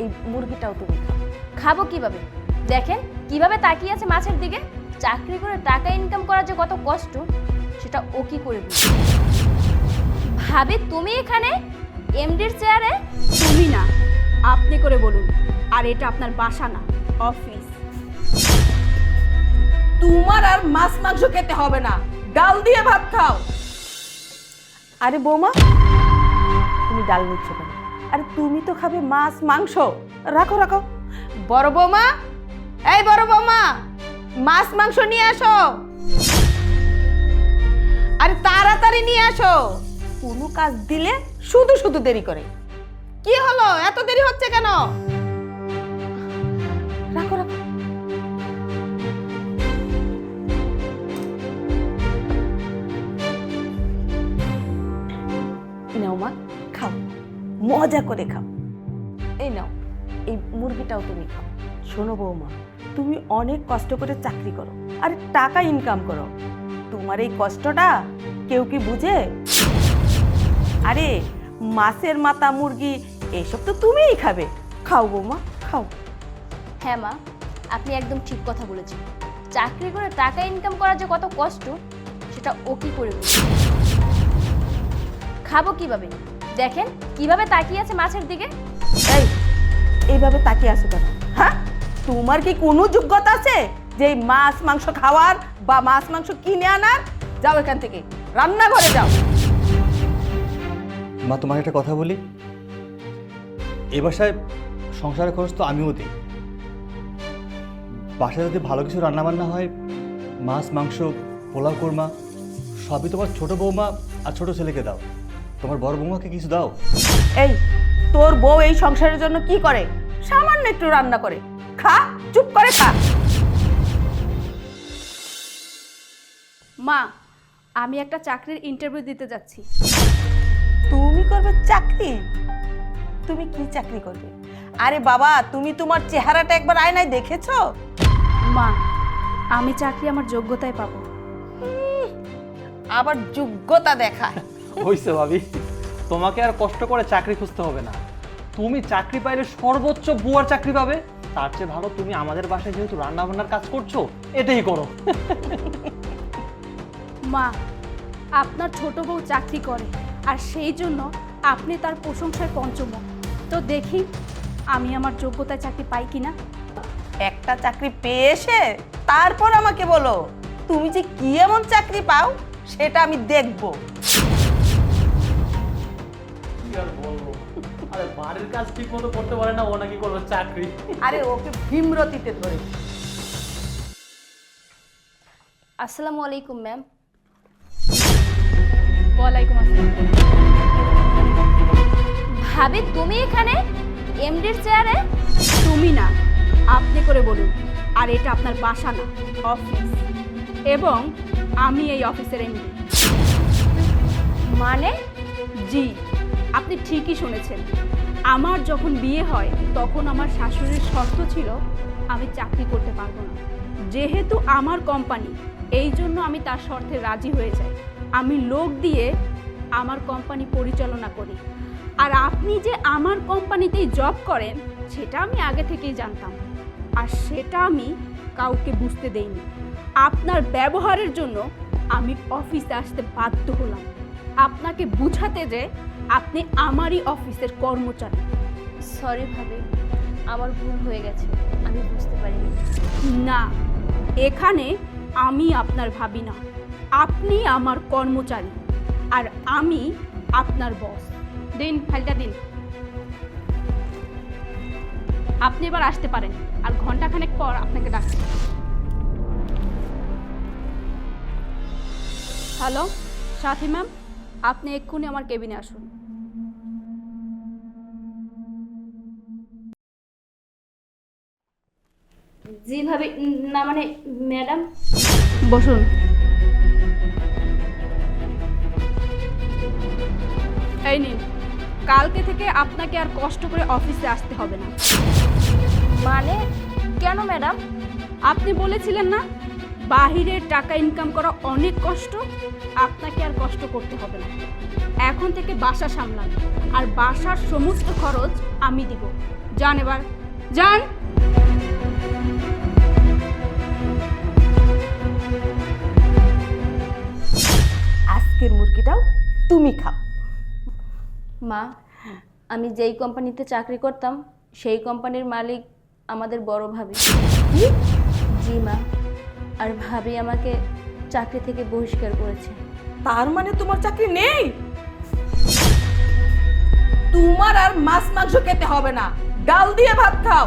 এই মুরগিটাও তুমি খাও। খাবো কিভাবে? দেখেন কিভাবে তাকিয়ে আছে মাছের দিকে। চাকরি করে টাকা ইনকাম করা যে কত কষ্ট সেটা ও কি করে বুঝবে? ভাবি তুমি এখানে এমডির চেয়ারে? তুমি না, আপনি করে বলুন। আর এটা আপনার বাসা না, অফিস। তোমার আর মাছ মাংস খেতে হবে না, ডাল দিয়ে ভাত খাও। আরে বৌমা, তুমি ডাল নিচ্ছ কেন? আরে তুমি তো খাবে মাছ মাংস। রাখো রাখো। বড় বৌমা, এই বড় বৌমা, মাছ মাংস নিয়ে আসো। আরে তাড়াতাড়ি নিয়ে আসো। কোনো কাজ দিলে শুধু শুধু দেরি করে। কি হলো, এত দেরি হচ্ছে কেন? রাখো রাখো। নাও মা, খাও, মজা করে খাও। এই নাও, এই মুরগিটাও তুমি খাও। শোনো বৌমা, তুমি অনেক কষ্ট করে চাকরি করো আর টাকা ইনকাম করো। তোমার এই কষ্টটা কেউ কি বুঝে? আরে মাছের মাথা, মুরগি এসব তো তুমিই খাবে। খাও বৌমা, খাও। হ্যাঁ মা, আপনি একদম ঠিক কথা বলেছেন। চাকরি করে টাকা ইনকাম করা যে কত কষ্ট সেটা ও কি করে বুঝবে? খাবো কিভাবে? দেখেন কিভাবে তাকিয়ে আছে মাছের দিকে। এই এইভাবে তাকিয়ে আসো কেন? হ্যাঁ, তোমার কি কোনো যোগ্যতা আছে যে এই মাছ মাংস খাওয়ার বা মাছ মাংস কিনে আনার? যাও এখান থেকে, রান্নাঘরে যাও। মা, তোমাকে একটা কথা বলি। এ বাসায় সংসারের খরচ তো আমিও দিই। বাসায় যদি ভালো কিছু রান্নাবান্না হয়, মাছ মাংস পোলাও কোরমা, সবই তোমার ছোট বৌমা আর ছোট ছেলেকে দাও। তোমার বড় বৌমাকে কিছু দাও। এই তোর বউ এই সংসারের জন্য কি করে? সামান্য একটু রান্না করে। খা, চুপ করে খা। মা, আমি একটা চাকরির ইন্টারভিউ দিতে যাচ্ছি। তুমি করবে চাকরি? তুমি কি চাকরি করবে? আরে বাবা, তুমি তোমার চেহারাটা একবার আয়নায় দেখেছো? মা, আমি চাকরি আমার যোগ্যতায় পাবো। আবার যোগ্যতা দেখায়। হইছে ভাবি, তোমাকে আর কষ্ট করে চাকরি খুঁজতে হবে না। তুমি চাকরি পাইলে সর্বোচ্চ বুয়ার চাকরি পাবে। তার চেয়ে ভালো তুমি আমাদের বাসায় যেহেতু রান্না বান্নার কাজ করছো, এটাই করো। মা, আপনার ছোট বউ চাকরি করে আর সেই জন্য আপনি তার প্রশংসায় পঞ্চমুখ। তো দেখি আমি আমার যোগ্যতায় চাকরি পাই কিনা। একটা চাকরি পেয়ে এসে তারপর আমাকে বলো তুমি যে কি এমন চাকরি পাও, সেটা আমি দেখবো। কি আর বলবো, আরে বাড়ির কাজ ঠিক মতো করতে পারে না, ও নাকি করবে চাকরি। আরে ওকে ভীমরতিতে ধরে। আসসালামু আলাইকুম ম্যাম। ওয়ালাইকুম আসসালাম। ভাবি তুমি এখানে এমডির চেয়ারে? তুমি না, আপনি করে বলুন। আর এটা আপনার বাসা না, অফিস। এবং আমি এই অফিসের এমডি। মানে? জি, আপনি ঠিকই শুনেছেন। আমার যখন বিয়ে হয় তখন আমার শাশুড়ির শর্ত ছিল আমি চাকরি করতে পারবো না। যেহেতু আমার কোম্পানি, এই জন্য আমি তার শর্তে রাজি হয়ে যাই। আমি লোক দিয়ে আমার কোম্পানি পরিচালনা করি। আর আপনি যে আমার কোম্পানিতেই জব করেন সেটা আমি আগে থেকেই জানতাম, আর সেটা আমি কাউকে বুঝতে দেইনি। আপনার ব্যবহারের জন্য আমি অফিসে আসতে বাধ্য হলাম, আপনাকে বুঝাতে যে আপনি আমারই অফিসের কর্মচারী। সরি ভাবি, আমার ভুল হয়ে গেছে, আমি বুঝতে পারিনি। না, এখানে আমি আপনার ভাবি না, আপনি আমার কর্মচারী আর আমি আপনার বস। দিন, ফাইলটা দিন। আপনি এবার আসতে পারেন, আর ঘন্টাখানেক পর আপনাকে ডাকছি। হ্যালো সাথী ম্যাম, আপনি এক্ষুনি আমার কেবিনে আসুন। জি ভাবি, না মানে ম্যাডাম। বসুন। এই নিন, কালকে থেকে আপনাকে আর কষ্ট করে অফিসে আসতে হবে না। মানে কেন ম্যাডাম? আপনি বলেছিলেন না বাহিরের টাকা ইনকাম করা অনেক কষ্ট, আপনাকে আর কষ্ট করতে হবে না। এখন থেকে বাসা সামলান, আর বাসার সমস্ত খরচ আমি দিব। যান এবার, যান। আজকের মুরগিটাও তুমি খাও। মা, আমি যেই কোম্পানিতে চাকরি করতাম সেই কোম্পানির মালিক আমাদের বড় ভাবি। কি? জি মা, আর ভাবি আমাকে চাকরি থেকে বহিষ্কার করেছে। তার মানে তোমার চাকরি নেই? তোমার আর মাছ মাংস খেতে হবে না, ডাল দিয়ে ভাত খাও।